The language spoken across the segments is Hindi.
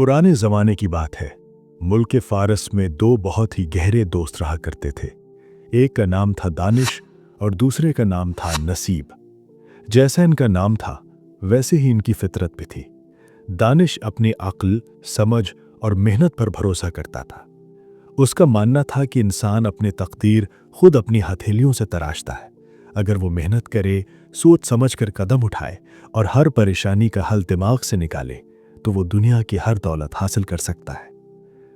पुराने जमाने की बात है। मुल्क फारस में दो बहुत ही गहरे दोस्त रहा करते थे। एक का नाम था दानिश और दूसरे का नाम था नसीब। जैसा इनका नाम था वैसे ही इनकी फितरत भी थी। दानिश अपनी अक्ल, समझ और मेहनत पर भरोसा करता था। उसका मानना था कि इंसान अपने तकदीर खुद अपनी हथेलियों से तराशता है। अगर वो मेहनत करे, सोच समझ कर कदम उठाए और हर परेशानी का हल दिमाग से निकाले तो वो दुनिया की हर दौलत हासिल कर सकता है।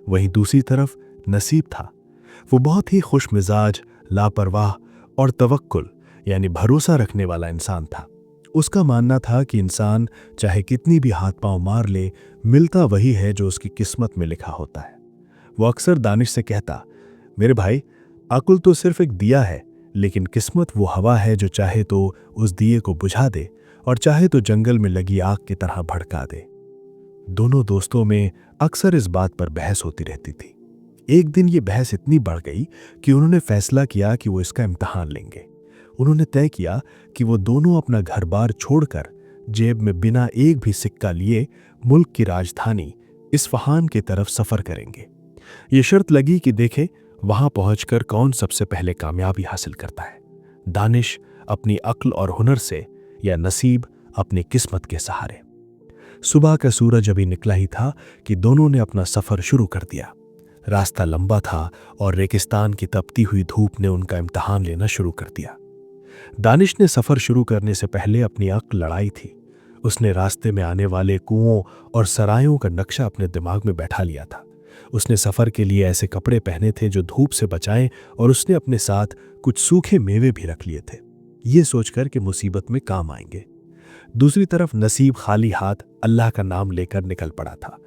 वहीं दूसरी तरफ नसीब था। वो बहुत ही खुश मिजाज, लापरवाह और तवक्कुल यानी भरोसा रखने वाला इंसान था। उसका मानना था कि इंसान चाहे कितनी भी हाथ पांव मार ले, मिलता वही है जो उसकी किस्मत में लिखा होता है। वो अक्सर दानिश से कहता, मेरे भाई, अक्ल तो सिर्फ एक दिया है, लेकिन किस्मत वो हवा है जो चाहे तो उस दिए को बुझा दे और चाहे तो जंगल में लगी आग की तरह भड़का दे। दोनों दोस्तों में अक्सर इस बात पर बहस होती रहती थी। एक दिन ये बहस इतनी बढ़ गई कि उन्होंने फैसला किया कि वो इसका इम्तिहान लेंगे। उन्होंने तय किया कि वो दोनों अपना घर बार छोड़कर जेब में बिना एक भी सिक्का लिए मुल्क की राजधानी इस्फहान की तरफ सफर करेंगे। ये शर्त लगी कि देखें वहां पहुंचकर कौन सबसे पहले कामयाबी हासिल करता है, दानिश अपनी अक्ल और हुनर से या नसीब अपनी किस्मत के सहारे। सुबह का सूरज अभी निकला ही था कि दोनों ने अपना सफर शुरू कर दिया। रास्ता लंबा था और रेगिस्तान की तपती हुई धूप ने उनका इम्तिहान लेना शुरू कर दिया। दानिश ने सफर शुरू करने से पहले अपनी अक्ल लड़ाई थी। उसने रास्ते में आने वाले कुओं और सरायों का नक्शा अपने दिमाग में बैठा लिया था। उसने सफर के लिए ऐसे कपड़े पहने थे जो धूप से बचाएं और उसने अपने साथ कुछ सूखे मेवे भी रख लिए थे, ये सोचकर कि मुसीबत में काम आएंगे। दूसरी तरफ नसीब खाली हाथ अल्लाह का नाम लेकर निकल पड़ा था।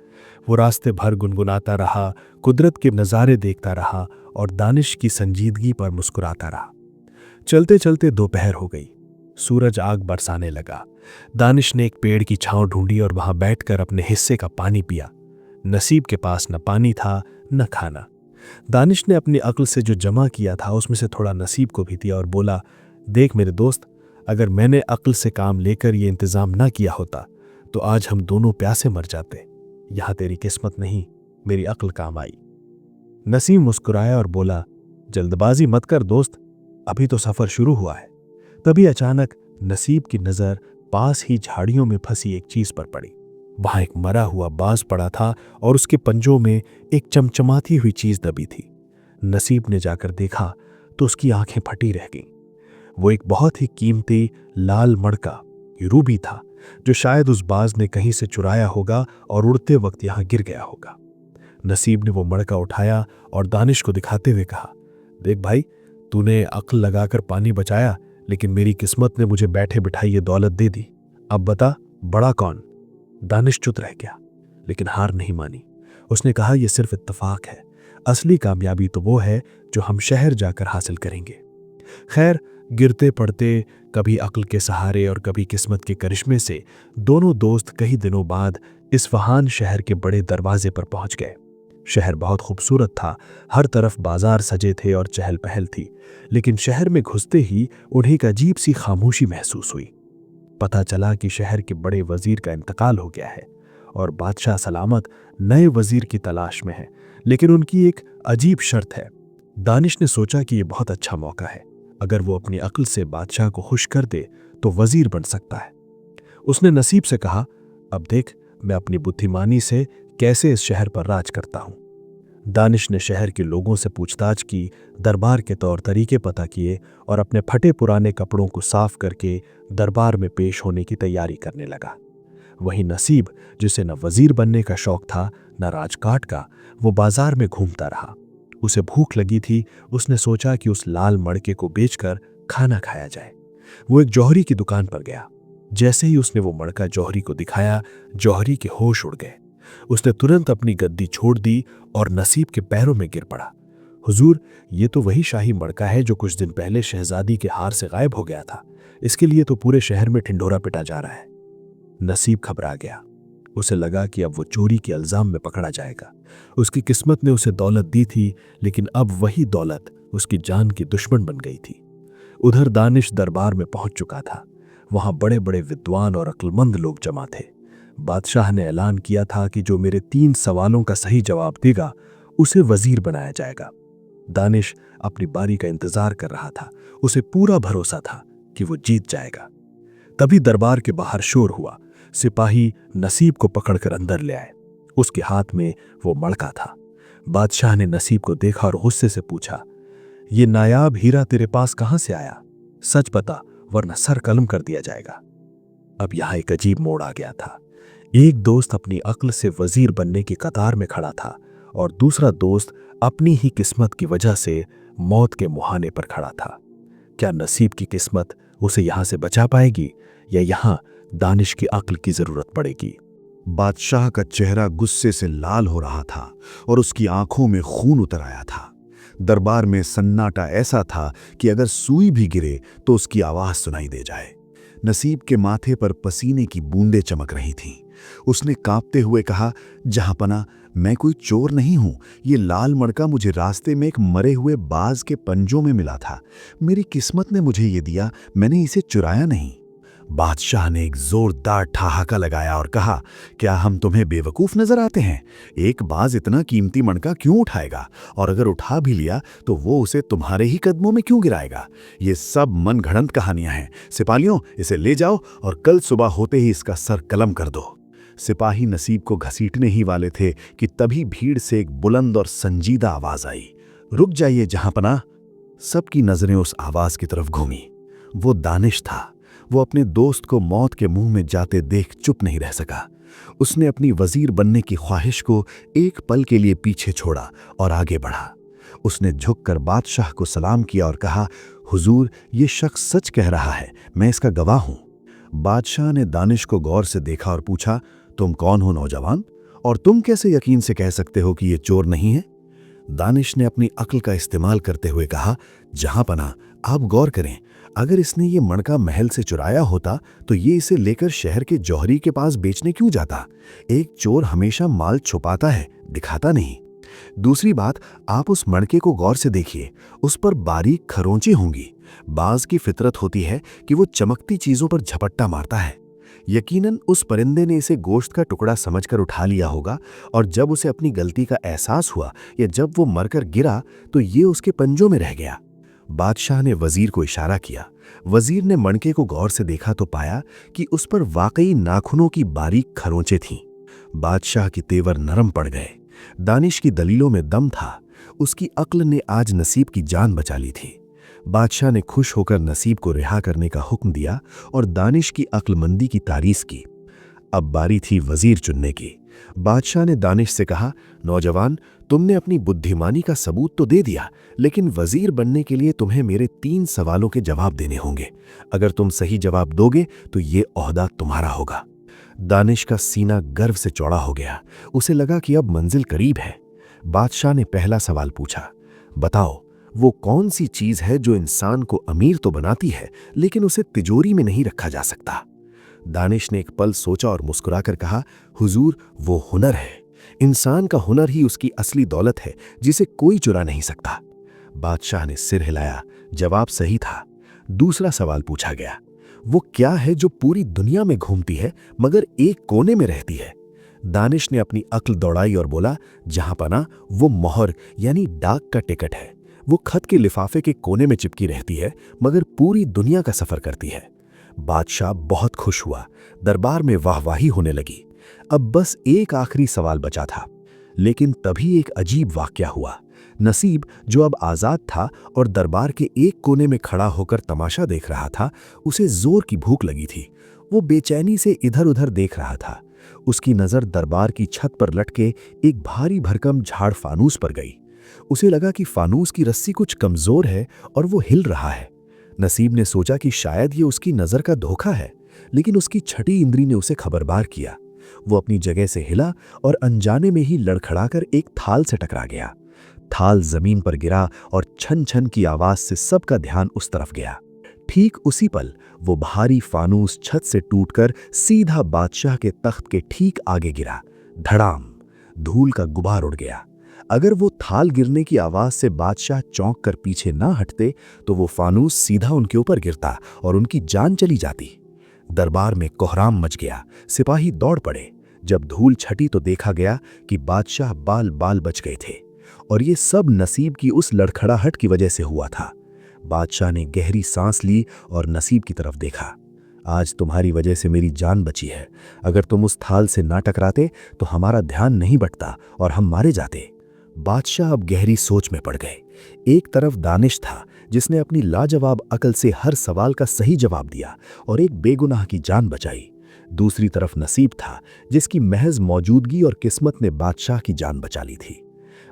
वो रास्ते भर गुनगुनाता रहा, कुदरत के नज़ारे देखता रहा और दानिश की संजीदगी पर मुस्कुराता रहा। चलते चलते दोपहर हो गई। सूरज आग बरसाने लगा। दानिश ने एक पेड़ की छांव ढूंढी और वहां बैठकर अपने हिस्से का पानी पिया। नसीब के पास न पानी था न खाना। दानिश ने अपनी अक्ल से जो जमा किया था उसमें से थोड़ा नसीब को भी दिया और बोला, देख मेरे दोस्त, अगर मैंने अक्ल से काम लेकर ये इंतजाम ना किया होता तो आज हम दोनों प्यासे मर जाते। यहां तेरी किस्मत नहीं, मेरी अक्ल काम आई। नसीब मुस्कुराया और बोला, जल्दबाजी मत कर दोस्त, अभी तो सफर शुरू हुआ है। तभी अचानक नसीब की नजर पास ही झाड़ियों में फंसी एक चीज पर पड़ी। वहां एक मरा हुआ बाज पड़ा था और उसके पंजों में एक चमचमाती हुई चीज दबी थी। नसीब ने जाकर देखा तो उसकी आंखें फटी रह गईं। वो एक बहुत ही कीमती लाल मड़का रूबी था जो शायद उस बाज ने कहीं से चुराया होगा और उड़ते वक्त यहां गिर गया होगा। नसीब ने वो मड़का उठाया और दानिश को दिखाते हुए कहा, देख भाई, तूने अक्ल लगाकर पानी बचाया, लेकिन मेरी किस्मत ने मुझे बैठे बिठाई ये दौलत दे दी। अब बता, बड़ा कौन? दानिश चुप रह गया, लेकिन हार नहीं मानी। उसने कहा, यह सिर्फ इत्तेफाक है, असली कामयाबी तो वो है जो हम शहर जाकर हासिल करेंगे। खैर, गिरते पड़ते, कभी अक्ल के सहारे और कभी किस्मत के करिश्मे से दोनों दोस्त कई दिनों बाद इस्फहान शहर के बड़े दरवाजे पर पहुंच गए। शहर बहुत खूबसूरत था। हर तरफ बाजार सजे थे और चहल पहल थी, लेकिन शहर में घुसते ही उन्हें एक अजीब सी खामोशी महसूस हुई। पता चला कि शहर के बड़े वजीर का इंतकाल हो गया है और बादशाह सलामत नए वजीर की तलाश में है, लेकिन उनकी एक अजीब शर्त है। दानिश ने सोचा कि यह बहुत अच्छा मौका है। अगर वो अपनी अक्ल से बादशाह को खुश कर दे तो वजीर बन सकता है। उसने नसीब से कहा, अब देख मैं अपनी बुद्धिमानी से कैसे इस शहर पर राज करता हूं। दानिश ने शहर के लोगों से पूछताछ की, दरबार के तौर तरीके पता किए और अपने फटे पुराने कपड़ों को साफ करके दरबार में पेश होने की तैयारी करने लगा। वहीं नसीब, जिसे न वजीर बनने का शौक था न राजकाट का, वो बाजार में घूमता रहा। उसे भूख लगी थी। उसने सोचा कि उस लाल मड़के को बेचकर खाना खाया जाए। वो एक जौहरी की दुकान पर गया। जैसे ही उसने वो मड़का जौहरी को दिखाया, जौहरी के होश उड़ गए। उसने तुरंत अपनी गद्दी छोड़ दी और नसीब के पैरों में गिर पड़ा। हुजूर, ये तो वही शाही मड़का है जो कुछ दिन पहले शहजादी के हार से गायब हो गया था। इसके लिए तो पूरे शहर में ढिंढोरा पिटा जा रहा है। नसीब घबरा गया। उसे लगा कि अब वो चोरी के इल्जाम में पकड़ा जाएगा। उसकी किस्मत ने उसे दौलत दी थी, लेकिन अब वही दौलत उसकी जान की दुश्मन बन गई थी। उधर दानिश दरबार में पहुंच चुका था। वहां बड़े बड़े विद्वान और अक्लमंद लोग जमा थे। बादशाह ने ऐलान किया था कि जो मेरे 3 सवालों का सही जवाब देगा उसे वजीर बनाया जाएगा। दानिश अपनी बारी का इंतजार कर रहा था। उसे पूरा भरोसा था कि वो जीत जाएगा। तभी दरबार के बाहर शोर हुआ। सिपाही नसीब को पकड़कर अंदर ले आए। उसके हाथ में वो मड़का था। बादशाह ने नसीब को देखा और गुस्से से पूछा, ये नायाब हीरा तेरे पास कहां से आया? सच बता, वरना सर कलम कर दिया जाएगा। अब यहां एक अजीब मोड़ आ गया था। एक दोस्त अपनी अक्ल से वजीर बनने की कतार में खड़ा था और दूसरा दोस्त अपनी ही किस्मत की वजह से मौत के मुहाने पर खड़ा था। क्या नसीब की किस्मत उसे यहां से बचा पाएगी या यहां दानिश की अक्ल की जरूरत पड़ेगी? बादशाह का चेहरा गुस्से से लाल हो रहा था और उसकी आंखों में खून उतर आया था। दरबार में सन्नाटा ऐसा था कि अगर सुई भी गिरे तो उसकी आवाज सुनाई दे जाए। नसीब के माथे पर पसीने की बूंदें चमक रही थीं। उसने कांपते हुए कहा, जहांपना, मैं कोई चोर नहीं हूं। ये लाल मड़का मुझे रास्ते में एक मरे हुए बाज के पंजों में मिला था। मेरी किस्मत ने मुझे ये दिया, मैंने इसे चुराया नहीं। बादशाह ने एक जोरदार ठहाका लगाया और कहा, क्या हम तुम्हें बेवकूफ नजर आते हैं? एक बाज इतना कीमती मणका क्यों उठाएगा? और अगर उठा भी लिया तो वो उसे तुम्हारे ही कदमों में क्यों गिराएगा? ये सब मनगढ़ंत कहानियां हैं। सिपाहियों, इसे ले जाओ और कल सुबह होते ही इसका सर कलम कर दो। सिपाही नसीब को घसीटने ही वाले थे कि तभी भीड़ से एक बुलंद और संजीदा आवाज आई, रुक जाइए जहांपनाह। सबकी नजरें उस आवाज की तरफ घूमी। वो दानिश था। वो अपने दोस्त को मौत के मुंह में जाते देख चुप नहीं रह सका। उसने अपनी वजीर बनने की ख्वाहिश को एक पल के लिए पीछे छोड़ा और आगे बढ़ा। उसने झुककर बादशाह को सलाम किया और कहा, हुजूर, ये शख्स सच कह रहा है, मैं इसका गवाह हूं। बादशाह ने दानिश को गौर से देखा और पूछा, तुम कौन हो नौजवान, और तुम कैसे यकीन से कह सकते हो कि ये चोर नहीं है? दानिश ने अपनी अक्ल का इस्तेमाल करते हुए कहा, जहांपनाह, आप गौर करें, अगर इसने ये मणका महल से चुराया होता तो ये इसे लेकर शहर के जौहरी के पास बेचने क्यों जाता? एक चोर हमेशा माल छुपाता है, दिखाता नहीं। दूसरी बात, आप उस मणके को गौर से देखिए, उस पर बारीक खरोंचे होंगी। बाज की फितरत होती है कि वो चमकती चीजों पर झपट्टा मारता है। यकीनन उस परिंदे ने इसे गोश्त का टुकड़ा समझकर उठा लिया होगा और जब उसे अपनी गलती का एहसास हुआ या जब वो मरकर गिरा तो ये उसके पंजों में रह गया। बादशाह ने वजीर को इशारा किया। वजीर ने मणके को गौर से देखा तो पाया कि उस पर वाकई नाखूनों की बारीक खरोंचे थीं। बादशाह की तेवर नरम पड़ गए। दानिश की दलीलों में दम था। उसकी अक्ल ने आज नसीब की जान बचा ली थी। बादशाह ने खुश होकर नसीब को रिहा करने का हुक्म दिया और दानिश की अक्लमंदी की तारीफ की। अब बारी थी वजीर चुनने की। बादशाह ने दानिश से कहा, नौजवान, तुमने अपनी बुद्धिमानी का सबूत तो दे दिया, लेकिन वजीर बनने के लिए तुम्हें मेरे 3 सवालों के जवाब देने होंगे। अगर तुम सही जवाब दोगे तो ये ओहदा तुम्हारा होगा। दानिश का सीना गर्व से चौड़ा हो गया। उसे लगा कि अब मंजिल करीब है। बादशाह ने पहला सवाल पूछा, बताओ, वो कौन सी चीज है जो इंसान को अमीर तो बनाती है लेकिन उसे तिजोरी में नहीं रखा जा सकता? दानिश ने एक पल सोचा और मुस्कुराकर कहा, हुजूर, वो हुनर है। इंसान का हुनर ही उसकी असली दौलत है जिसे कोई चुरा नहीं सकता। बादशाह ने सिर हिलाया। जवाब सही था। दूसरा सवाल पूछा गया, वो क्या है जो पूरी दुनिया में घूमती है मगर एक कोने में रहती है? दानिश ने अपनी अक्ल दौड़ाई और बोला, जहांपनाह, वो मोहर यानी डाक का टिकट है। वो खत के लिफाफे के कोने में चिपकी रहती है मगर पूरी दुनिया का सफर करती है। बादशाह बहुत खुश हुआ। दरबार में वाहवाही होने लगी। अब बस एक आखिरी सवाल बचा था। लेकिन तभी एक अजीब वाकया हुआ। नसीब, जो अब आजाद था और दरबार के एक कोने में खड़ा होकर तमाशा देख रहा था, उसे जोर की भूख लगी थी। वो बेचैनी से इधर उधर देख रहा था। उसकी नजर दरबार की छत पर लटके एक भारी भरकम झाड़ फानूस पर गई। उसे लगा कि फानूस की रस्सी कुछ कमजोर है और वो हिल रहा है। नसीब ने सोचा कि शायद ये उसकी नजर का धोखा है, लेकिन उसकी छठी इंद्री ने उसे खबरदार किया। वो अपनी जगह से हिला और अनजाने में ही लड़खड़ाकर एक थाल से टकरा गया। थाल जमीन पर गिरा और छन छन की आवाज से सबका ध्यान उस तरफ गया। ठीक उसी पल वो भारी फानूस छत से टूटकर सीधा बादशाह के तख्त के ठीक आगे गिरा। धड़ाम! धूल का गुबार उड़ गया। अगर वो थाल गिरने की आवाज से बादशाह चौंक कर पीछे ना हटते तो वो फानूस सीधा उनके ऊपर गिरता और उनकी जान चली जाती। दरबार में कोहराम मच गया। सिपाही दौड़ पड़े। जब धूल छटी तो देखा गया कि बादशाह बाल बाल बच गए थे, और ये सब नसीब की उस लड़खड़ाहट की वजह से हुआ था। बादशाह ने गहरी सांस ली और नसीब की तरफ देखा। आज तुम्हारी वजह से मेरी जान बची है। अगर तुम उस थाल से ना टकराते तो हमारा ध्यान नहीं बटता और हम मारे जाते। बादशाह अब गहरी सोच में पड़ गए। एक तरफ दानिश था जिसने अपनी लाजवाब अकल से हर सवाल का सही जवाब दिया और एक बेगुनाह की जान बचाई। दूसरी तरफ नसीब था जिसकी महज मौजूदगी और किस्मत ने बादशाह की जान बचा ली थी।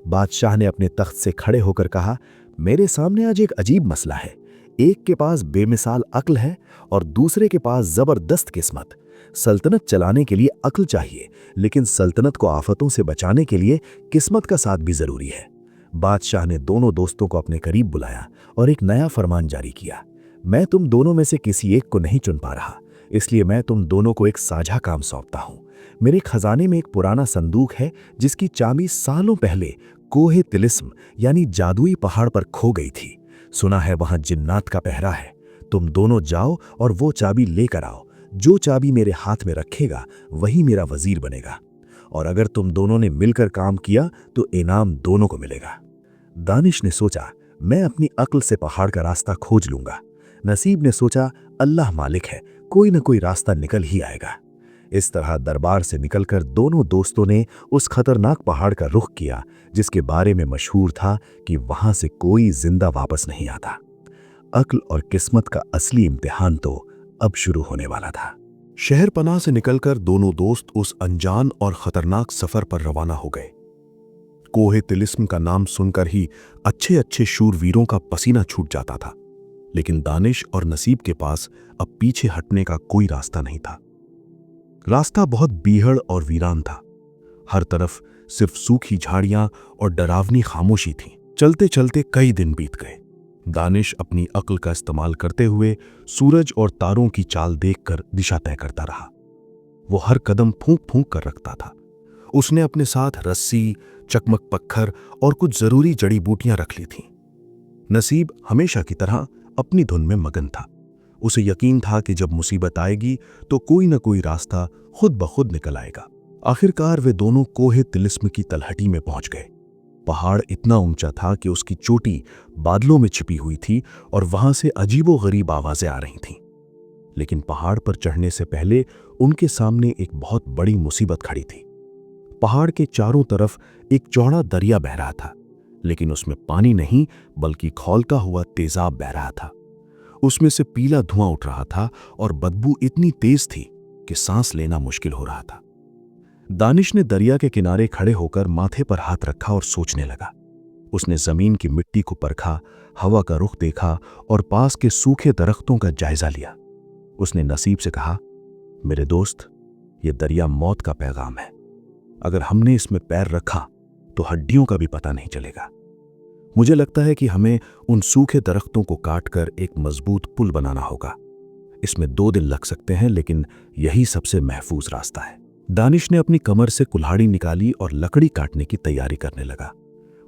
बादशाह ने अपने तख्त से खड़े होकर कहा, मेरे सामने आज एक अजीब मसला है। एक के पास बेमिसाल अक्ल है और दूसरे के पास जबरदस्त किस्मत। सल्तनत चलाने के लिए अक्ल चाहिए, लेकिन सल्तनत को आफतों से बचाने के लिए किस्मत का साथ भी जरूरी है। बादशाह ने दोनों दोस्तों को अपने करीब बुलाया और एक नया फरमान जारी किया। मैं तुम दोनों में से किसी एक को नहीं चुन पा रहा, इसलिए मैं तुम दोनों को एक साझा काम सौंपता हूं। मेरे खजाने में एक पुराना संदूक है जिसकी चाबी सालों पहले कोहे तिलिस्म यानी जादुई पहाड़ पर खो गई थी। सुना है वहां जिन्नात का पहरा है। तुम दोनों जाओ और वो चाबी लेकर आओ। जो चाबी मेरे हाथ में रखेगा वही मेरा वजीर बनेगा, और अगर तुम दोनों ने मिलकर काम किया तो इनाम दोनों को मिलेगा। दानिश ने सोचा, मैं अपनी अक्ल से पहाड़ का रास्ता खोज लूंगा। नसीब ने सोचा, अल्लाह मालिक है, कोई न कोई रास्ता निकल ही आएगा। इस तरह दरबार से निकलकर दोनों दोस्तों ने उस खतरनाक पहाड़ का रुख किया जिसके बारे में मशहूर था कि वहां से कोई जिंदा वापस नहीं आता। अक्ल और किस्मत का असली इम्तिहान तो अब शुरू होने वाला था। शहर पनाह से निकलकर दोनों दोस्त उस अनजान और खतरनाक सफर पर रवाना हो गए। कोहे तिलिस्म का नाम सुनकर ही अच्छे अच्छे शूरवीरों का पसीना छूट जाता था, लेकिन दानिश और नसीब के पास अब पीछे हटने का कोई रास्ता नहीं था। रास्ता बहुत बीहड़ और वीरान था। हर तरफ सिर्फ सूखी झाड़ियां और डरावनी खामोशी थी। चलते चलते कई दिन बीत गए। दानिश अपनी अक्ल का इस्तेमाल करते हुए सूरज और तारों की चाल देखकर दिशा तय करता रहा। वो हर कदम फूंक फूंक कर रखता था। उसने अपने साथ रस्सी, चकमक पत्थर और कुछ जरूरी जड़ी बूटियां रख ली थीं। नसीब हमेशा की तरह अपनी धुन में मगन था। उसे यकीन था कि जब मुसीबत आएगी तो कोई न कोई रास्ता खुद ब खुद निकल आएगा। आखिरकार वे दोनों कोहे तिलिस्म की तलहटी में पहुंच गए। पहाड़ इतना ऊंचा था कि उसकी चोटी बादलों में छिपी हुई थी और वहां से अजीबोगरीब आवाजें आ रही थीं। लेकिन पहाड़ पर चढ़ने से पहले उनके सामने एक बहुत बड़ी मुसीबत खड़ी थी। पहाड़ के चारों तरफ एक चौड़ा दरिया बह रहा था, लेकिन उसमें पानी नहीं बल्कि खौलता हुआ तेजाब बह रहा था। उसमें से पीला धुआं उठ रहा था और बदबू इतनी तेज थी कि सांस लेना मुश्किल हो रहा था। दानिश ने दरिया के किनारे खड़े होकर माथे पर हाथ रखा और सोचने लगा। उसने जमीन की मिट्टी को परखा, हवा का रुख देखा और पास के सूखे दरख्तों का जायजा लिया। उसने नसीब से कहा, मेरे दोस्त, ये दरिया मौत का पैगाम है। अगर हमने इसमें पैर रखा तो हड्डियों का भी पता नहीं चलेगा। मुझे लगता है कि हमें उन सूखे दरख्तों को काटकर एक मजबूत पुल बनाना होगा। इसमें 2 दिन लग सकते हैं, लेकिन यही सबसे महफूज रास्ता है। दानिश ने अपनी कमर से कुल्हाड़ी निकाली और लकड़ी काटने की तैयारी करने लगा।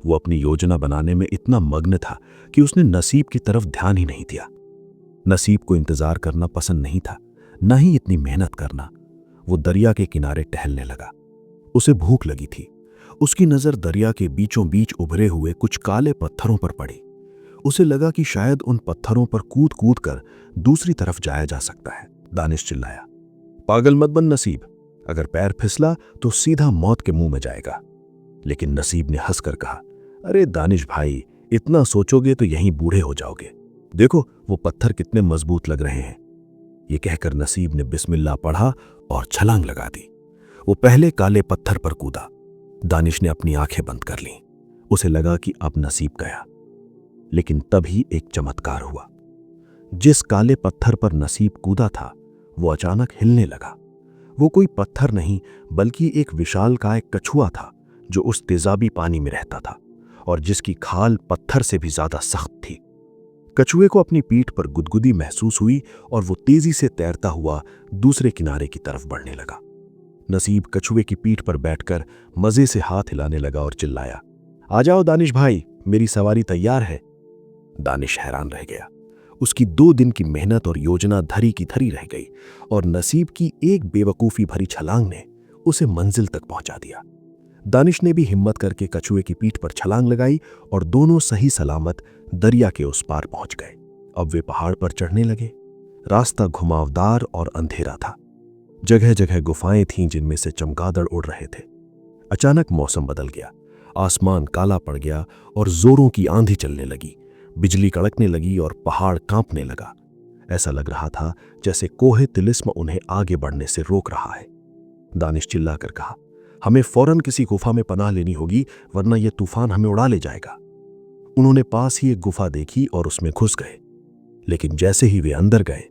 वो अपनी योजना बनाने में इतना मग्न था कि उसने नसीब की तरफ ध्यान ही नहीं दिया। नसीब को इंतजार करना पसंद नहीं था, न ही इतनी मेहनत करना। वो दरिया के किनारे टहलने लगा। उसे भूख लगी थी। उसकी नजर दरिया के बीचों बीच उभरे हुए कुछ काले पत्थरों पर पड़ी। उसे लगा कि शायद उन पत्थरों पर कूद कूद कर दूसरी तरफ जाया जा सकता है। दानिश चिल्लाया, पागल मत बन नसीब, अगर पैर फिसला तो सीधा मौत के मुंह में जाएगा। लेकिन नसीब ने हंसकर कहा, अरे दानिश भाई, इतना सोचोगे तो यहीं बूढ़े हो जाओगे। देखो वो पत्थर कितने मजबूत लग रहे हैं। ये कहकर नसीब ने बिस्मिल्लाह पढ़ा और छलांग लगा दी। वो पहले काले पत्थर पर कूदा। दानिश ने अपनी आंखें बंद कर लीं। उसे लगा कि अब नसीब गया, लेकिन तभी एक चमत्कार हुआ। जिस काले पत्थर पर नसीब कूदा था वो अचानक हिलने लगा। वो कोई पत्थर नहीं बल्कि एक विशालकाय कछुआ था जो उस तेजाबी पानी में रहता था और जिसकी खाल पत्थर से भी ज्यादा सख्त थी। कछुए को अपनी पीठ पर गुदगुदी महसूस हुई और वो तेजी से तैरता हुआ दूसरे किनारे की तरफ बढ़ने लगा। नसीब कछुए की पीठ पर बैठकर मजे से हाथ हिलाने लगा और चिल्लाया, आ जाओ दानिश भाई, मेरी सवारी तैयार है। दानिश हैरान रह गया। उसकी 2 दिन की मेहनत और योजना धरी की धरी रह गई और नसीब की एक बेवकूफ़ी भरी छलांग ने उसे मंजिल तक पहुंचा दिया। दानिश ने भी हिम्मत करके कछुए की पीठ पर छलांग लगाई और दोनों सही सलामत दरिया के उस पार पहुंच गए। अब वे पहाड़ पर चढ़ने लगे। रास्ता घुमावदार और अंधेरा था। जगह जगह गुफाएं थीं जिनमें से चमगादड़ उड़ रहे थे। अचानक मौसम बदल गया। आसमान काला पड़ गया और जोरों की आंधी चलने लगी। बिजली कड़कने लगी और पहाड़ कांपने लगा। ऐसा लग रहा था जैसे कोहे तिलिस्म उन्हें आगे बढ़ने से रोक रहा है। दानिश चिल्लाकर कहा, हमें फौरन किसी गुफा में पनाह लेनी होगी, वरना यह तूफान हमें उड़ा ले जाएगा। उन्होंने पास ही एक गुफा देखी और उसमें घुस गए। लेकिन जैसे ही वे अंदर गए,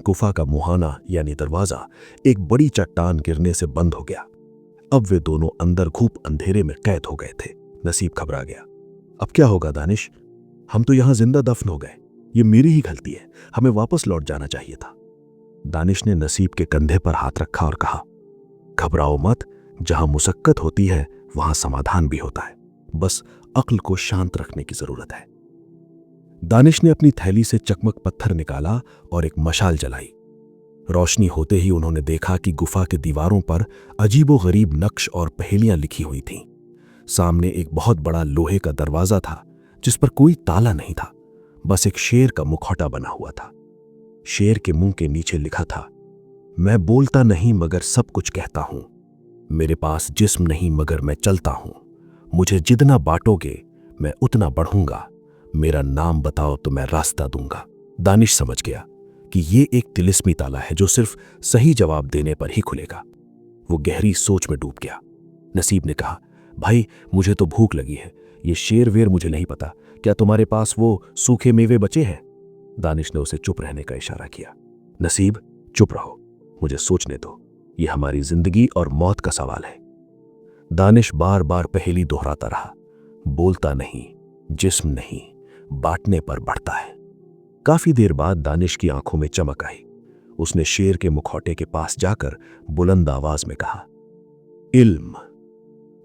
गुफा का मुहाना यानी दरवाजा एक बड़ी चट्टान गिरने से बंद हो गया। अब वे दोनों अंदर घूप अंधेरे में कैद हो गए थे। नसीब घबरा गया। अब क्या होगा दानिश? हम तो यहां जिंदा दफन हो गए। ये मेरी ही गलती है, हमें वापस लौट जाना चाहिए था। दानिश ने नसीब के कंधे पर हाथ रखा और कहा, घबराओ मत, जहां मुसक्कत होती है वहां समाधान भी होता है। बस अक्ल को शांत रखने की जरूरत है। दानिश ने अपनी थैली से चकमक पत्थर निकाला और एक मशाल जलाई। रोशनी होते ही उन्होंने देखा कि गुफा के दीवारों पर अजीबोगरीब नक्श और पहेलियां लिखी हुई थीं। सामने एक बहुत बड़ा लोहे का दरवाजा था जिस पर कोई ताला नहीं था, बस एक शेर का मुखौटा बना हुआ था। शेर के मुंह के नीचे लिखा था, मैं बोलता नहीं मगर सब कुछ कहता हूं, मेरे पास जिस्म नहीं मगर मैं चलता हूं, मुझे जितना बांटोगे मैं उतना बढ़ूंगा, मेरा नाम बताओ तो मैं रास्ता दूंगा। दानिश समझ गया कि ये एक तिलिस्मी ताला है जो सिर्फ सही जवाब देने पर ही खुलेगा। वो गहरी सोच में डूब गया। नसीब ने कहा, भाई मुझे तो भूख लगी है, ये शेर वेर मुझे नहीं पता, क्या तुम्हारे पास वो सूखे मेवे बचे हैं? दानिश ने उसे चुप रहने का इशारा किया। नसीब चुप रहो, मुझे सोचने दो, ये हमारी जिंदगी और मौत का सवाल है। दानिश बार बार पहेली दोहराता रहा, बोलता नहीं, जिस्म नहीं, बांटने पर बढ़ता है। काफी देर बाद दानिश की आंखों में चमक आई। उसने शेर के मुखौटे के पास जाकर बुलंद आवाज में कहा, इल्म।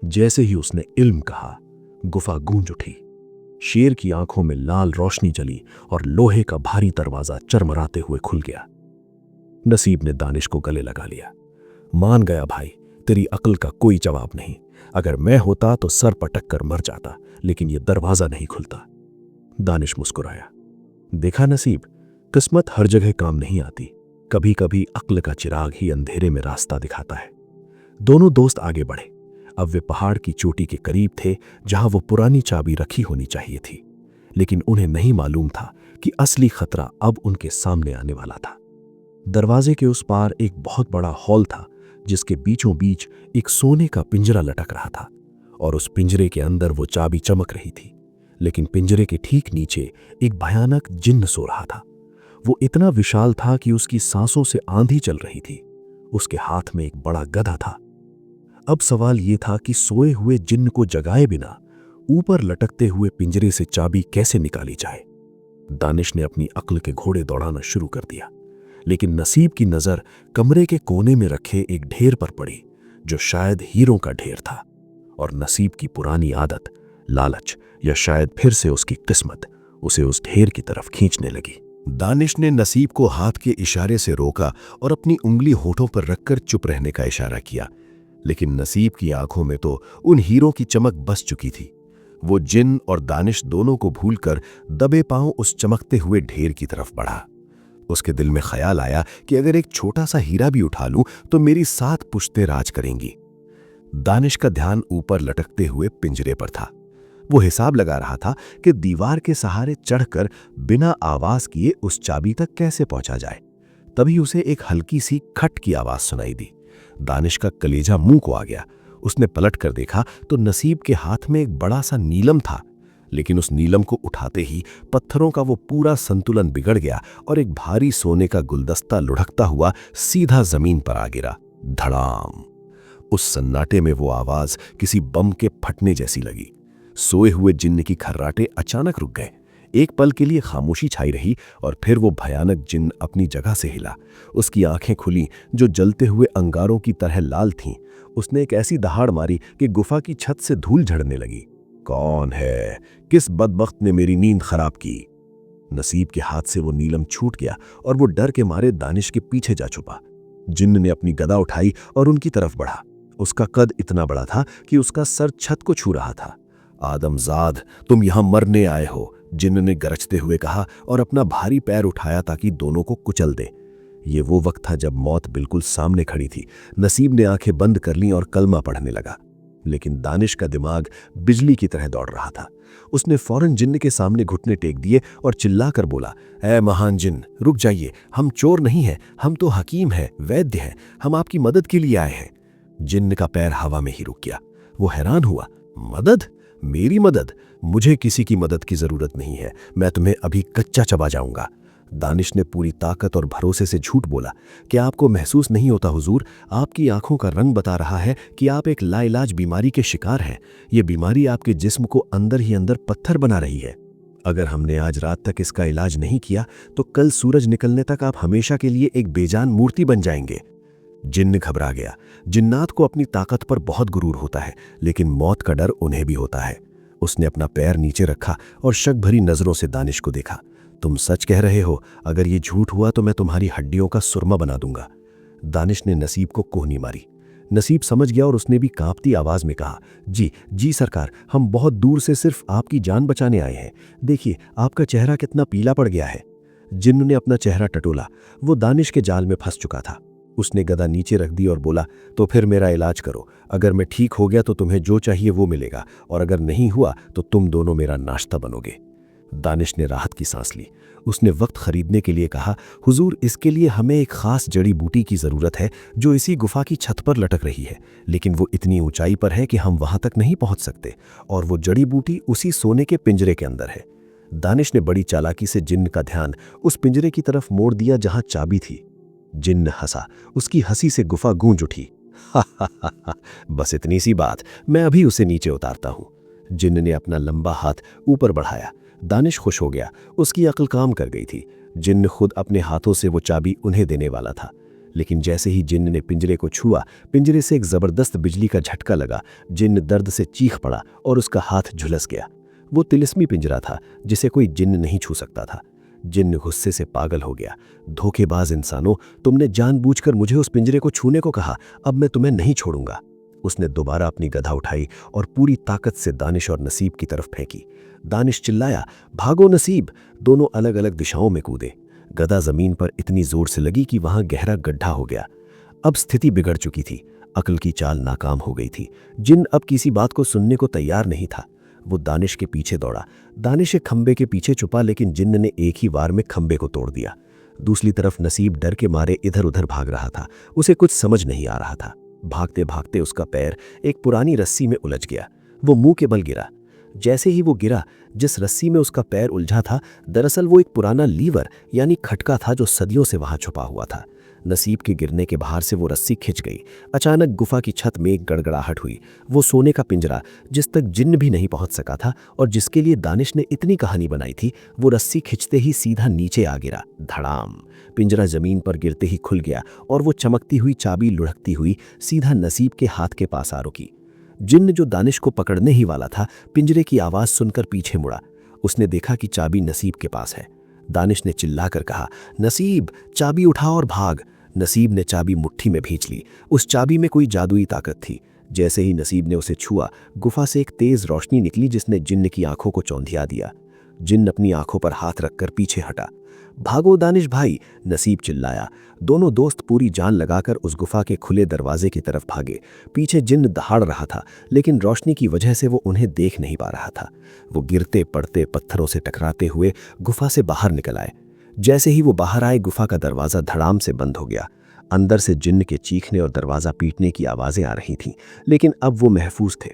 जैसे ही उसने इल्म कहा, गुफा गूंज उठी। शेर की आंखों में लाल रोशनी जली और लोहे का भारी दरवाजा चरमराते हुए खुल गया। नसीब ने दानिश को गले लगा लिया। मान गया भाई, तेरी अक्ल का कोई जवाब नहीं। अगर मैं होता तो सर पटक कर मर जाता, लेकिन यह दरवाजा नहीं खुलता। दानिश मुस्कुराया। देखा नसीब, किस्मत हर जगह काम नहीं आती। कभी कभी अक्ल का चिराग ही अंधेरे में रास्ता दिखाता है। दोनों दोस्त आगे बढ़े। अब वे पहाड़ की चोटी के करीब थे जहां वो पुरानी चाबी रखी होनी चाहिए थी, लेकिन उन्हें नहीं मालूम था कि असली खतरा अब उनके सामने आने वाला था। दरवाजे के उस पार एक बहुत बड़ा हॉल था जिसके बीचों बीच एक सोने का पिंजरा लटक रहा था और उस पिंजरे के अंदर वो चाबी चमक रही थी। लेकिन पिंजरे के ठीक नीचे एक भयानक जिन्न सो रहा था। वो इतना विशाल था कि उसकी सांसों से आंधी चल रही थी। उसके हाथ में एक बड़ा गधा था। अब सवाल ये था कि सोए हुए जिन्न को जगाए बिना ऊपर लटकते हुए पिंजरे से चाबी कैसे निकाली जाए। दानिश ने अपनी अक्ल के घोड़े दौड़ाना शुरू कर दिया, लेकिन नसीब की नजर कमरे के कोने में रखे एक ढेर पर पड़ी जो शायद हीरों का ढेर था। और नसीब की पुरानी आदत, लालच या शायद फिर से उसकी किस्मत उसे उस ढेर की तरफ खींचने लगी। दानिश ने नसीब को हाथ के इशारे से रोका और अपनी उंगली होठों पर रखकर चुप रहने का इशारा किया, लेकिन नसीब की आंखों में तो उन हीरों की चमक बस चुकी थी। वो जिन और दानिश दोनों को भूलकर दबे पांव उस चमकते हुए ढेर की तरफ बढ़ा। उसके दिल में ख्याल आया कि अगर एक छोटा सा हीरा भी उठा लूं तो मेरी 7 पुश्तें राज करेंगी। दानिश का ध्यान ऊपर लटकते हुए पिंजरे पर था। वो हिसाब लगा रहा था कि दीवार के सहारे चढ़कर बिना आवाज किए उस चाबी तक कैसे पहुंचा जाए। तभी उसे एक हल्की सी खट की आवाज सुनाई दी। दानिश का कलेजा मुंह को आ गया। उसने पलट कर देखा तो नसीब के हाथ में एक बड़ा सा नीलम था, लेकिन उस नीलम को उठाते ही पत्थरों का वो पूरा संतुलन बिगड़ गया और एक भारी सोने का गुलदस्ता लुढ़कता हुआ सीधा जमीन पर आ गिरा। धड़ाम! उस सन्नाटे में वो आवाज किसी बम के फटने जैसी लगी। सोए हुए जिन्न की खर्राटे अचानक रुक गए। एक पल के लिए खामोशी छाई रही और फिर वो भयानक जिन्न अपनी जगह से हिला। उसकी आंखें खुली जो जलते हुए अंगारों की तरह लाल थीं। उसने एक ऐसी दहाड़ मारी कि गुफा की छत से धूल झड़ने लगी। कौन है? किस बदबख्त ने मेरी नींद खराब की? नसीब के हाथ से वो नीलम छूट गया और वो डर के मारे दानिश के पीछे जा छुपा। जिन्न ने अपनी गदा उठाई और उनकी तरफ बढ़ा। उसका कद इतना बड़ा था कि उसका सर छत को छू रहा था। आदमजाद, तुम यहां मरने आए हो, जिन्न ने गरजते हुए कहा और अपना भारी पैर उठाया ताकि दोनों को कुचल दे। ये वो वक्त था जब मौत बिल्कुल सामने खड़ी थी। नसीब ने आंखें बंद कर लीं और कलमा पढ़ने लगा, लेकिन दानिश का दिमाग बिजली की तरह दौड़ रहा था। उसने फौरन जिन्न के सामने घुटने टेक दिए और चिल्लाकर बोला, ऐ महान जिन्न, रुक जाइए, हम चोर नहीं हैं, हम तो हकीम हैं, वैद्य हैं, हम आपकी मदद के लिए आए हैं। जिन्न का पैर हवा में ही रुक गया। वो हैरान हुआ, मदद? मेरी मदद? मुझे किसी की मदद की जरूरत नहीं है, मैं तुम्हें अभी कच्चा चबा जाऊंगा। दानिश ने पूरी ताकत और भरोसे से झूठ बोला, क्या आपको महसूस नहीं होता हुजूर, आपकी आंखों का रंग बता रहा है कि आप एक लाइलाज बीमारी के शिकार हैं। ये बीमारी आपके जिस्म को अंदर ही अंदर पत्थर बना रही है। अगर हमने आज रात तक इसका इलाज नहीं किया तो कल सूरज निकलने तक आप हमेशा के लिए एक बेजान मूर्ति बन जाएंगे। जिन्न घबरा गया। जिन्नात को अपनी ताकत पर बहुत गुरूर होता है, लेकिन मौत का डर उन्हें भी होता है। उसने अपना पैर नीचे रखा और शक भरी नजरों से दानिश को देखा। तुम सच कह रहे हो? अगर ये झूठ हुआ तो मैं तुम्हारी हड्डियों का सुरमा बना दूंगा। दानिश ने नसीब को कोहनी मारी। नसीब समझ गया और उसने भी कांपती आवाज में कहा, जी सरकार, हम बहुत दूर से सिर्फ आपकी जान बचाने आए हैं। देखिए, आपका चेहरा कितना पीला पड़ गया है। जिन्न ने अपना चेहरा टटोला। वो दानिश के जाल में फंस चुका था। उसने गदा नीचे रख दी और बोला, तो फिर मेरा इलाज करो। अगर मैं ठीक हो गया तो तुम्हें जो चाहिए वो मिलेगा, और अगर नहीं हुआ तो तुम दोनों मेरा नाश्ता बनोगे। दानिश ने राहत की सांस ली। उसने वक्त खरीदने के लिए कहा, हुजूर, इसके लिए हमें एक खास जड़ी बूटी की जरूरत है जो इसी गुफा की छत पर लटक रही है, लेकिन वो इतनी ऊंचाई पर है कि हम वहां तक नहीं पहुंच सकते, और वो जड़ी बूटी उसी सोने के पिंजरे के अंदर है। दानिश ने बड़ी चालाकी से जिन्न का ध्यान उस पिंजरे की तरफ मोड़ दिया जहां चाबी थी। जिन्न हंसा। उसकी हंसी से गुफा गूंज उठी। हा, बस इतनी सी बात, मैं अभी उसे नीचे उतारता हूं। जिन्न ने अपना लंबा हाथ ऊपर बढ़ाया। दानिश खुश हो गया। उसकी अक्ल काम कर गई थी। जिन्न खुद अपने हाथों से वो चाबी उन्हें देने वाला था, लेकिन जैसे ही जिन्न ने पिंजरे को छुआ, पिंजरे से एक जबरदस्त बिजली का झटका लगा। जिन्न दर्द से चीख पड़ा और उसका हाथ झुलस गया। वो तिलिस्मी पिंजरा था जिसे कोई जिन्न नहीं छू सकता था। जिन्न गुस्से से पागल हो गया। धोखेबाज इंसानों, तुमने जानबूझकर मुझे उस पिंजरे को छूने को कहा, अब मैं तुम्हें नहीं छोड़ूंगा। उसने दोबारा अपनी गदा उठाई और पूरी ताकत से दानिश और नसीब की तरफ फेंकी। दानिश चिल्लाया, भागो नसीब! दोनों अलग अलग दिशाओं में कूदे। गदा जमीन पर इतनी जोर से लगी कि वहां गहरा गड्ढा हो गया। अब स्थिति बिगड़ चुकी थी। अक्ल की चाल नाकाम हो गई थी। जिन्न अब किसी बात को सुनने को तैयार नहीं था। वो दानिश के पीछे दौड़ा। दानिश एक खंबे के पीछे छुपा, लेकिन जिन्न ने एक ही वार में खंबे को तोड़ दिया। दूसरी तरफ नसीब डर के मारे इधर उधर भाग रहा था। उसे कुछ समझ नहीं आ रहा था। भागते भागते उसका पैर एक पुरानी रस्सी में उलझ गया। वो मुंह के बल गिरा। जैसे ही वो गिरा, जिस रस्सी में उसका पैर उलझा था, दरअसल वो एक पुराना लीवर यानी खटका था जो सदियों से वहां छुपा हुआ था। नसीब के गिरने के बाहर से वो रस्सी खिंच गई। अचानक गुफा की छत में एक गड़गड़ाहट हुई। वो सोने का पिंजरा, जिस तक जिन्न भी नहीं पहुंच सका था और जिसके लिए दानिश ने इतनी कहानी बनाई थी, वो रस्सी खिंचते ही सीधा नीचे आ गिरा। धड़ाम! पिंजरा जमीन पर गिरते ही खुल गया और वो चमकती हुई चाबी लुढ़कती हुई सीधा नसीब के हाथ के पास आ रुकी। जिन्न, जो दानिश को पकड़ने ही वाला था, पिंजरे की आवाज सुनकर पीछे मुड़ा। उसने देखा कि चाबी नसीब के पास है। दानिश ने चिल्लाकर कहा, नसीब, चाबी उठा और भाग। नसीब ने चाबी मुट्ठी में भींच ली। उस चाबी में कोई जादुई ताकत थी। जैसे ही नसीब ने उसे छुआ, गुफा से एक तेज रोशनी निकली जिसने जिन्न की आंखों को चौंधिया दिया। जिन्न अपनी आंखों पर हाथ रखकर पीछे हटा। भागो दानिश भाई! नसीब चिल्लाया। दोनों दोस्त पूरी जान लगाकर उस गुफा के खुले दरवाजे की तरफ भागे। पीछे जिन्न दहाड़ रहा था, लेकिन रोशनी की वजह से वो उन्हें देख नहीं पा रहा था। वो गिरते पड़ते पत्थरों से टकराते हुए गुफा से बाहर निकल आए। जैसे ही वो बाहर आए, गुफा का दरवाजा धड़ाम से बंद हो गया। अंदर से जिन्न के चीखने और दरवाजा पीटने की आवाजें आ रही थीं, लेकिन अब वो महफूज थे।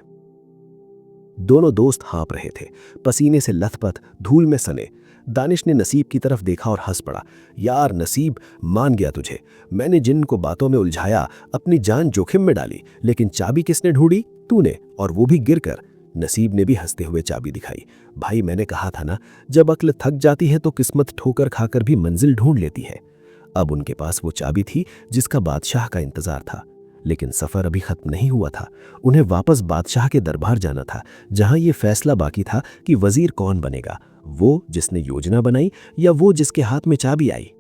दोनों दोस्त हाँप रहे थे, पसीने से लथपथ, धूल में सने। दानिश ने नसीब की तरफ देखा और हंस पड़ा। यार नसीब, मान गया तुझे। मैंने जिन्न को बातों में उलझाया, अपनी जान जोखिम में डाली, लेकिन चाबी किसने ढूंढी? तूने, और वो भी गिरकर। नसीब ने भी हंसते हुए चाबी दिखाई। भाई, मैंने कहा था ना, जब अक्ल थक जाती है तो किस्मत ठोकर खाकर भी मंजिल ढूंढ लेती है। अब उनके पास वो चाबी थी जिसका बादशाह का इंतजार था, लेकिन सफर अभी खत्म नहीं हुआ था। उन्हें वापस बादशाह के दरबार जाना था, जहां ये फैसला बाकी था कि वजीर कौन बनेगा, वो जिसने योजना बनाई या वो जिसके हाथ में चाबी आई?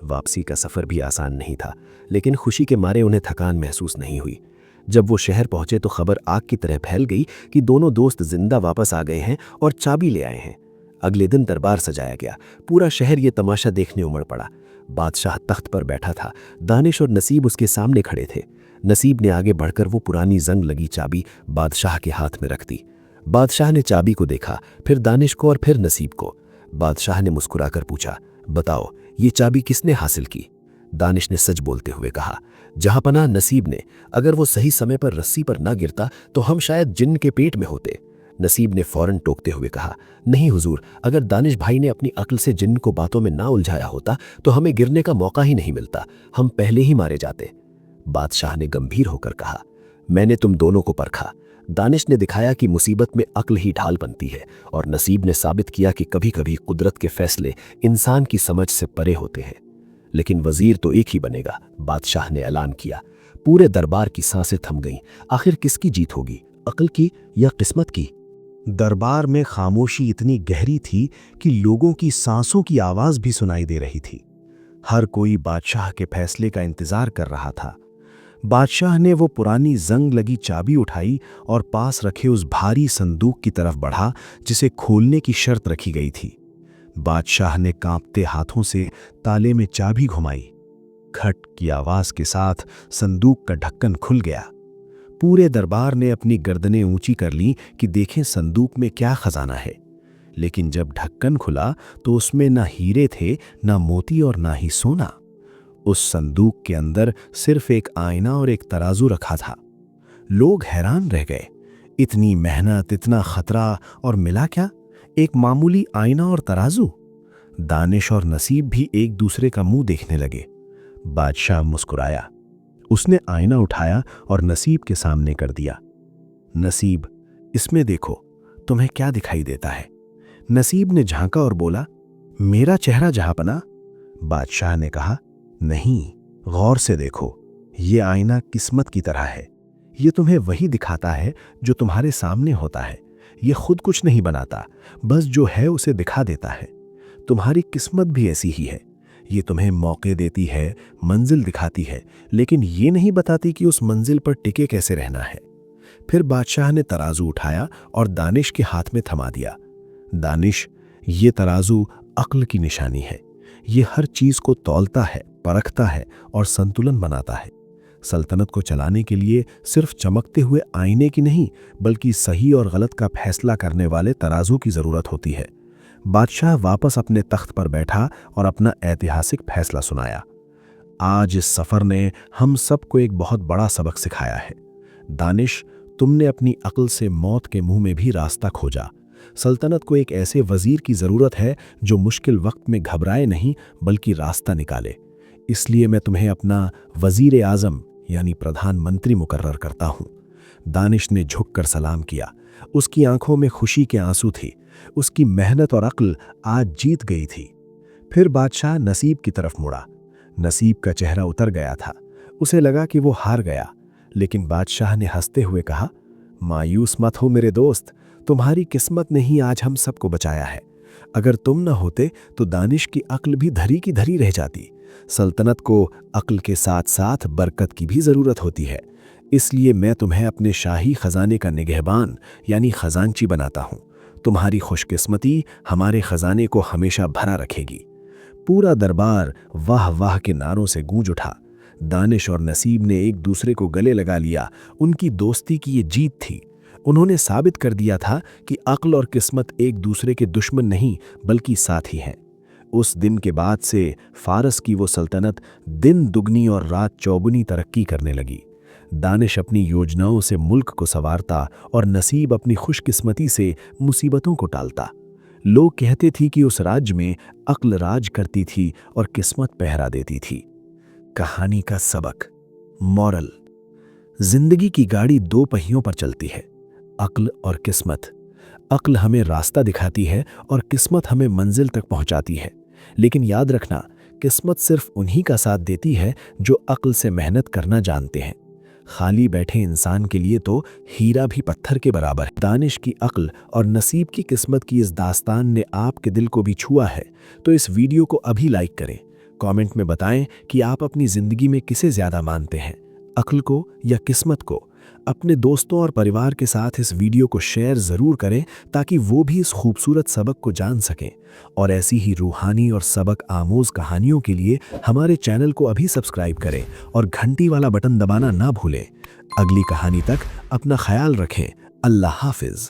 वापसी का सफर भी आसान नहीं था, लेकिन खुशी के मारे उन्हें थकान महसूस नहीं हुई। जब वो शहर पहुंचे तो खबर आग की तरह फैल गई कि दोनों दोस्त जिंदा वापस आ गए हैं और चाबी ले आए हैं। अगले दिन दरबार सजाया गया। पूरा शहर ये तमाशा देखने उमड़ पड़ा। बादशाह तख्त पर बैठा था। दानिश और नसीब उसके सामने खड़े थे। नसीब ने आगे बढ़कर वो पुरानी जंग लगी चाबी बादशाह के हाथ में रख दी। बादशाह ने चाबी को देखा, फिर दानिश को और फिर नसीब को। बादशाह ने मुस्कुराकर पूछा, बताओ ये चाबी किसने हासिल की? दानिश ने सच बोलते हुए कहा, जहांपनाह नसीब ने। अगर वो सही समय पर रस्सी पर ना गिरता तो हम शायद जिन्न के पेट में होते। नसीब ने फौरन टोकते हुए कहा, नहीं हुजूर, अगर दानिश भाई ने अपनी अक्ल से जिन्न को बातों में ना उलझाया होता तो हमें गिरने का मौका ही नहीं मिलता, हम पहले ही मारे जाते। बादशाह ने गंभीर होकर कहा, मैंने तुम दोनों को परखा। दानिश ने दिखाया कि मुसीबत में अक्ल ही ढाल बनती है, और नसीब ने साबित किया कि कभी कभी कुदरत के फैसले इंसान की समझ से परे होते हैं। लेकिन वजीर तो एक ही बनेगा, बादशाह ने ऐलान किया। पूरे दरबार की सांसें थम गईं। आखिर किसकी जीत होगी, अक्ल की या किस्मत की? दरबार में खामोशी इतनी गहरी थी कि लोगों की सांसों की आवाज भी सुनाई दे रही थी। हर कोई बादशाह के फैसले का इंतजार कर रहा था। बादशाह ने वो पुरानी जंग लगी चाबी उठाई और पास रखे उस भारी संदूक की तरफ बढ़ा जिसे खोलने की शर्त रखी गई थी। बादशाह ने कांपते हाथों से ताले में चाबी घुमाई। खट की आवाज के साथ संदूक का ढक्कन खुल गया। पूरे दरबार ने अपनी गर्दनें ऊंची कर लीं कि देखें संदूक में क्या खजाना है। लेकिन जब ढक्कन खुला तो उसमें ना हीरे थे, ना मोती और ना ही सोना। उस संदूक के अंदर सिर्फ एक आईना और एक तराजू रखा था। लोग हैरान रह गए। इतनी मेहनत, इतना खतरा, और मिला क्या? एक मामूली आईना और तराजू। दानिश और नसीब भी एक दूसरे का मुंह देखने लगे। बादशाह मुस्कुराया। उसने आईना उठाया और नसीब के सामने कर दिया। नसीब, इसमें देखो, तुम्हें क्या दिखाई देता है? नसीब ने झांका और बोला, मेरा चेहरा जहांपनाह। बादशाह ने कहा, नहीं, गौर से देखो, ये आईना किस्मत की तरह है। ये तुम्हें वही दिखाता है जो तुम्हारे सामने होता है। ये खुद कुछ नहीं बनाता, बस जो है उसे दिखा देता है। तुम्हारी किस्मत भी ऐसी ही है। ये तुम्हें मौके देती है, मंजिल दिखाती है, लेकिन ये नहीं बताती कि उस मंजिल पर टिके कैसे रहना है। फिर बादशाह ने तराजू उठाया और दानिश के हाथ में थमा दिया। दानिश, ये तराजू अक्ल की निशानी है। ये हर चीज को तौलता है, परखता है और संतुलन बनाता है। सल्तनत को चलाने के लिए सिर्फ चमकते हुए आईने की नहीं, बल्कि सही और गलत का फैसला करने वाले तराजू की जरूरत होती है। बादशाह वापस अपने तख्त पर बैठा और अपना ऐतिहासिक फैसला सुनाया। आज इस सफर ने हम सबको एक बहुत बड़ा सबक सिखाया है। दानिश, तुमने अपनी अक्ल से मौत के मुंह में भी रास्ता खोजा। सल्तनत को एक ऐसे वजीर की जरूरत है जो मुश्किल वक्त में घबराए नहीं, बल्कि रास्ता निकाले। इसलिए मैं तुम्हें अपना वजीर आजम यानी प्रधानमंत्री मुकर्रर करता हूं। दानिश ने झुककर सलाम किया। उसकी आंखों में खुशी के आंसू थी। उसकी मेहनत और अक्ल आज जीत गई थी। फिर बादशाह नसीब की तरफ मुड़ा। नसीब का चेहरा उतर गया था। उसे लगा कि वो हार गया, लेकिन बादशाह ने हंसते हुए कहा, मायूस मत हो मेरे दोस्त, तुम्हारी किस्मत ने ही आज हम सबको बचाया है। अगर तुम न होते तो दानिश की अक्ल भी धरी की धरी रह जाती। सल्तनत को अक्ल के साथ साथ बरकत की भी जरूरत होती है। इसलिए मैं तुम्हें अपने शाही खजाने का निगहबान यानी खजांची बनाता हूं। तुम्हारी खुशकिस्मती हमारे खजाने को हमेशा भरा रखेगी। पूरा दरबार वाह वाह के नारों से गूंज उठा। दानिश और नसीब ने एक दूसरे को गले लगा लिया। उनकी दोस्ती की ये जीत थी। उन्होंने साबित कर दिया था कि अक्ल और किस्मत एक दूसरे के दुश्मन नहीं, बल्कि साथी हैं। उस दिन के बाद से फारस की वो सल्तनत दिन दुगनी और रात चौगुनी तरक्की करने लगी। दानिश अपनी योजनाओं से मुल्क को संवारता और नसीब अपनी खुशकिस्मती से मुसीबतों को टालता। लोग कहते थे कि उस राज्य में अक्ल राज करती थी और किस्मत पहरा देती थी। कहानी का सबक, मॉरल। जिंदगी की गाड़ी दो पहियों पर चलती है, अक्ल और किस्मत। अक्ल हमें रास्ता दिखाती है और किस्मत हमें मंजिल तक पहुंचाती है। लेकिन याद रखना, किस्मत सिर्फ उन्हीं का साथ देती है जो अक्ल से मेहनत करना जानते हैं। खाली बैठे इंसान के लिए तो हीरा भी पत्थर के बराबर है। दानिश की अक्ल और नसीब की किस्मत की इस दास्तान ने आपके दिल को भी छुआ है तो इस वीडियो को अभी लाइक करें। कमेंट में बताएं कि आप अपनी जिंदगी में किसे ज्यादा मानते हैं, अक्ल को या किस्मत को। अपने दोस्तों और परिवार के साथ इस वीडियो को शेयर ज़रूर करें ताकि वो भी इस खूबसूरत सबक को जान सकें। और ऐसी ही रूहानी और सबक आमोज़ कहानियों के लिए हमारे चैनल को अभी सब्सक्राइब करें और घंटी वाला बटन दबाना ना भूलें। अगली कहानी तक अपना ख्याल रखें। अल्लाह हाफिज़।